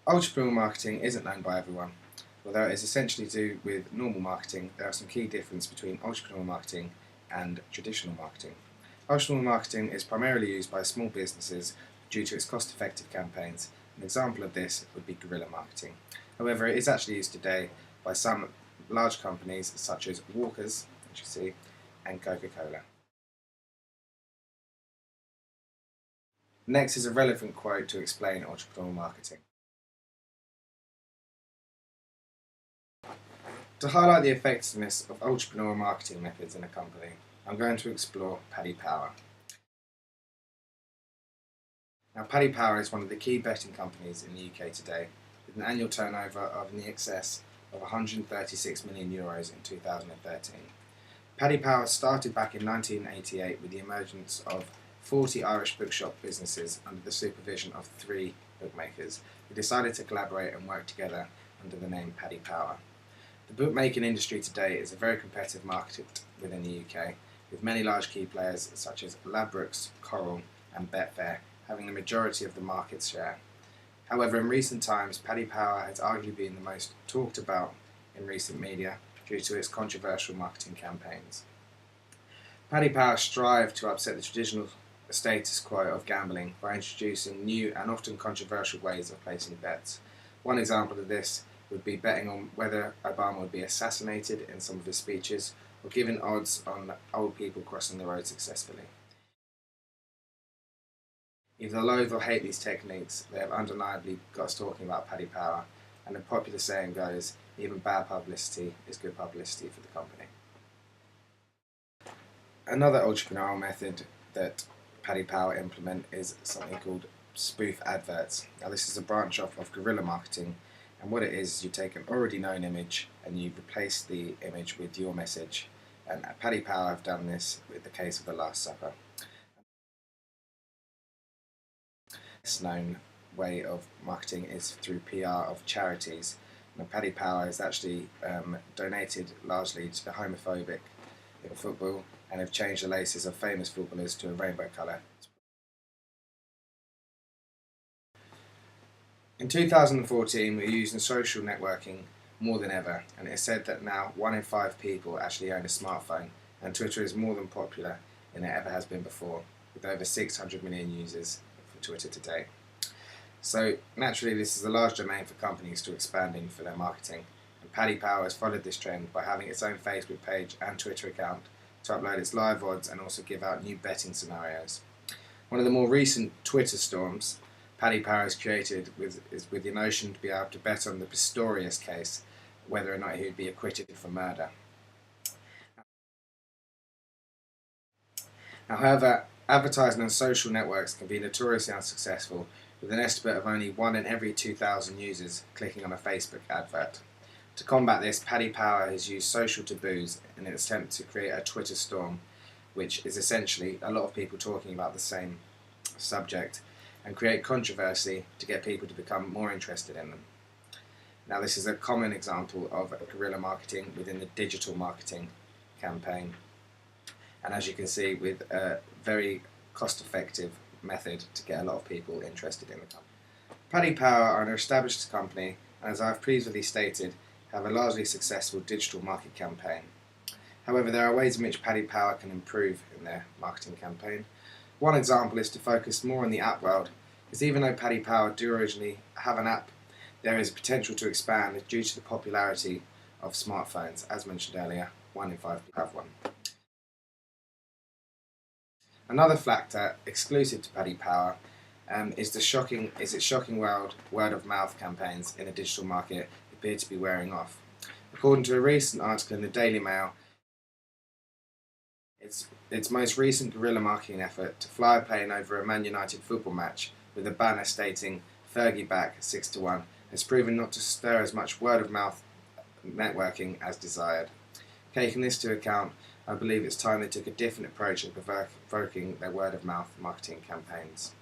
Entrepreneurial marketing isn't known by everyone. Although it is essentially to do with normal marketing, there are some key differences between entrepreneurial marketing and traditional marketing. Entrepreneurial marketing is primarily used by small businesses due to its cost-effective campaigns. An example of this would be guerrilla marketing. However, it is actually used today by some large companies such as Walker's, which you see, and Coca-Cola. Next is a relevant quote to explain entrepreneurial marketing. To highlight the effectiveness of entrepreneurial marketing methods in a company, I'm going to explore Paddy Power. Now, Paddy Power is one of the key betting companies in the UK today, with an annual turnover of in the excess of €136 million in 2013. Paddy Power started back in 1988 with the emergence of 40 Irish bookshop businesses under the supervision of 3 bookmakers who decided to collaborate and work together under the name Paddy Power. The bookmaking industry today is a very competitive market within the UK, with many large key players such as Ladbrokes, Coral and Betfair having the majority of the market share. However, in recent times, Paddy Power has arguably been the most talked about in recent media due to its controversial marketing campaigns. Paddy Power strived to upset the traditional status quo of gambling by introducing new and often controversial ways of placing bets. One example of this would be betting on whether Obama would be assassinated in some of his speeches, or giving odds on old people crossing the road successfully. Either loathe or hate these techniques, they have undeniably got us talking about Paddy Power, and the popular saying goes, even bad publicity is good publicity for the company. Another entrepreneurial method that Paddy Power implement is something called spoof adverts. Now, this is a branch off of guerrilla marketing, and what it is you take an already known image and you replace the image with your message. And at Paddy Power have done this with the case of the Last Supper. This known way of marketing is through PR of charities. Now, Paddy Power has actually donated largely to the homophobic in football and have changed the laces of famous footballers to a rainbow colour. In 2014, we're using social networking more than ever, and it's said that now 1 in 5 people actually own a smartphone, and Twitter is more than popular than it ever has been before, with over 600 million users for Twitter today. So naturally, this is a large domain for companies to expand in for their marketing, and Paddy Power has followed this trend by having its own Facebook page and Twitter account to upload its live odds and also give out new betting scenarios. One of the more recent Twitter storms Paddy Power has created is with the notion to be able to bet on the Pistorius case, whether or not he would be acquitted for murder. However, advertising on social networks can be notoriously unsuccessful, with an estimate of only 1 in every 2,000 users clicking on a Facebook advert. To combat this, Paddy Power has used social taboos in an attempt to create a Twitter storm, which is essentially a lot of people talking about the same subject, and create controversy to get people to become more interested in them. Now, this is a common example of guerrilla marketing within the digital marketing campaign, and as you can see, with a very cost-effective method to get a lot of people interested in the company. Paddy Power are an established company, and as I've previously stated, have a largely successful digital market campaign. However, there are ways in which Paddy Power can improve in their marketing campaign. One example is to focus more on the app world, because even though Paddy Power do originally have an app, there is potential to expand due to the popularity of smartphones. As mentioned earlier, 1 in 5 people have one. Another factor exclusive to Paddy Power is its shocking word of mouth campaigns in the digital market appear to be wearing off. According to a recent article in the Daily Mail, its most recent guerrilla marketing effort to fly a plane over a Man United football match with a banner stating "Fergie back 6-1" has proven not to stir as much word of mouth networking as desired. Taking this to account, I believe it's time they took a different approach in provoking their word of mouth marketing campaigns.